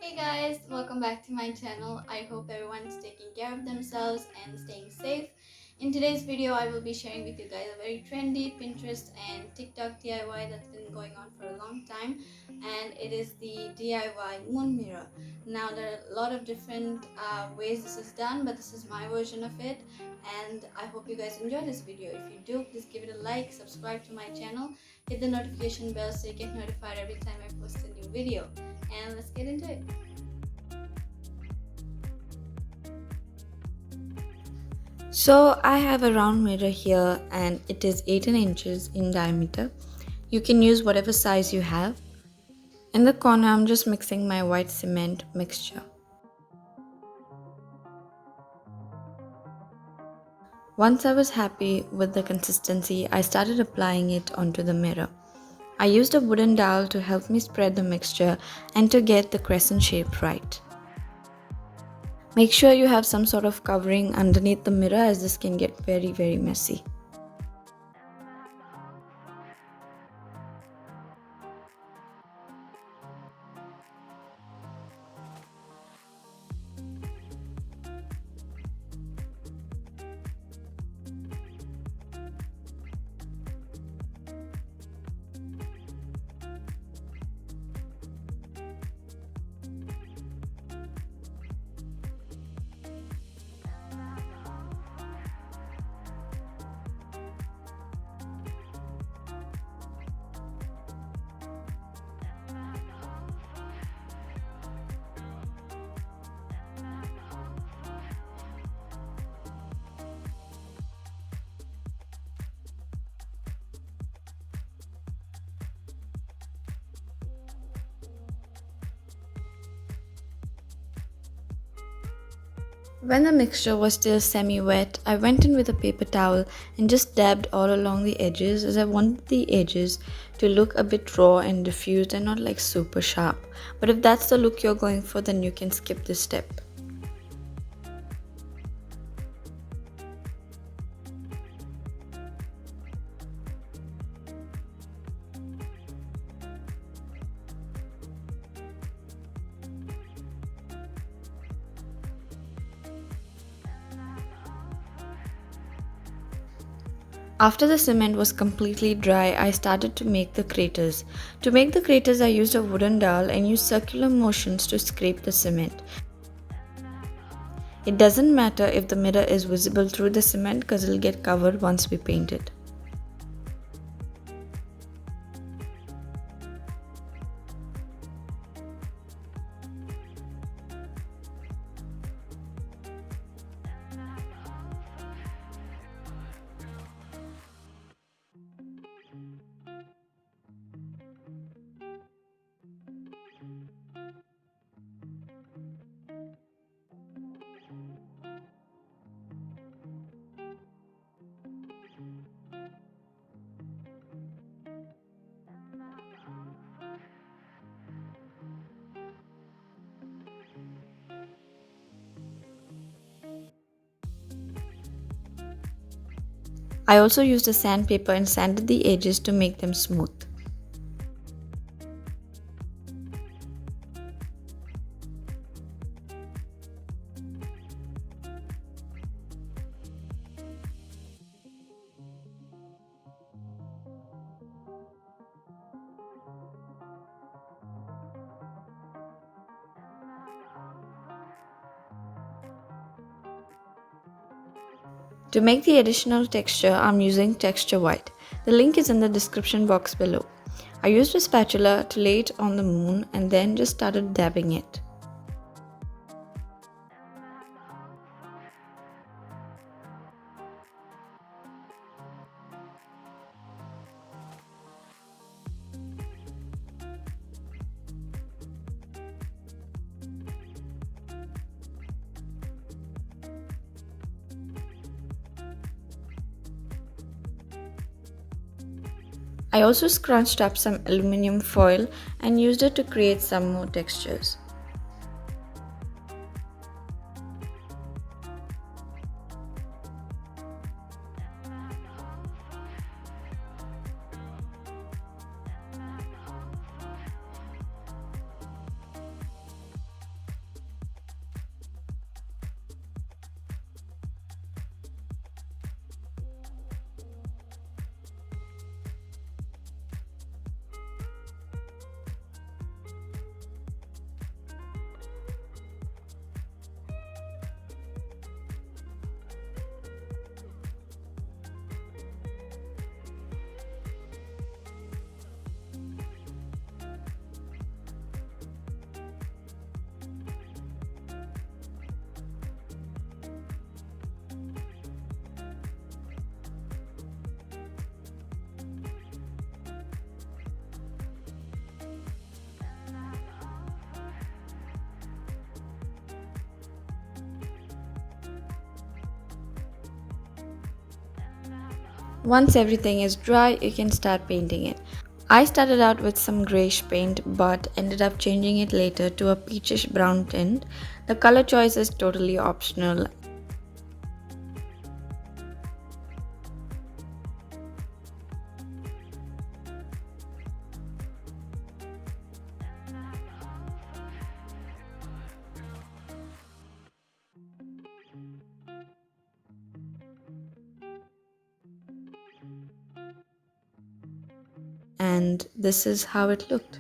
Hey guys, welcome back to my channel. I hope everyone's taking care of themselves and staying safe. In today's video, I will be sharing with you guys a very trendy Pinterest and TikTok DIY that's been going on for a long time, and it is the DIY moon mirror. Now, there are a lot of different ways this is done, but this is my version of it, and I hope you guys enjoy this video. If you do, please give it a like, subscribe to my channel, hit the notification bell so you get notified every time I post a new video. And let's get into it. So I have a round mirror here and it is 18 inches in diameter. You can use whatever size you have. In the corner, I'm just mixing my white cement mixture. Once I was happy with the consistency, I started applying it onto the mirror. I used a wooden dowel to help me spread the mixture and to get the crescent shape right. Make sure you have some sort of covering underneath the mirror as this can get very messy. When the mixture was still semi-wet, I went in with a paper towel and just dabbed all along the edges as I wanted the edges to look a bit raw and diffused and not like super sharp. But if that's the look you're going for, then you can skip this step. After the cement was completely dry, I started to make the craters. To make the craters, I used a wooden dowel and used circular motions to scrape the cement. It doesn't matter if the mirror is visible through the cement because it'll get covered once we paint it. I also used a sandpaper and sanded the edges to make them smooth. To make the additional texture, I'm using texture white. The link is in the description box below. I used a spatula to lay it on the moon and then just started dabbing it. I also scrunched up some aluminum foil and used it to create some more textures. Once everything is dry, you can start painting it. I started out with some grayish paint but ended up changing it later to a peachish brown tint. The color choice is totally optional. And this is how it looked.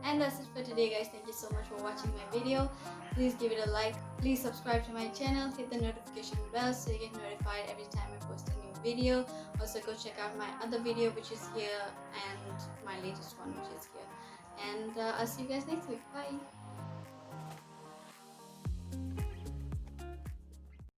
And that's it for today, guys. Thank you so much for watching my video. Please give it a like. Please subscribe to my channel. Hit the notification bell so you get notified every time I post a new video. Also, go check out my other video, which is here, and my latest one, which is here. And I'll see you guys next week. Bye.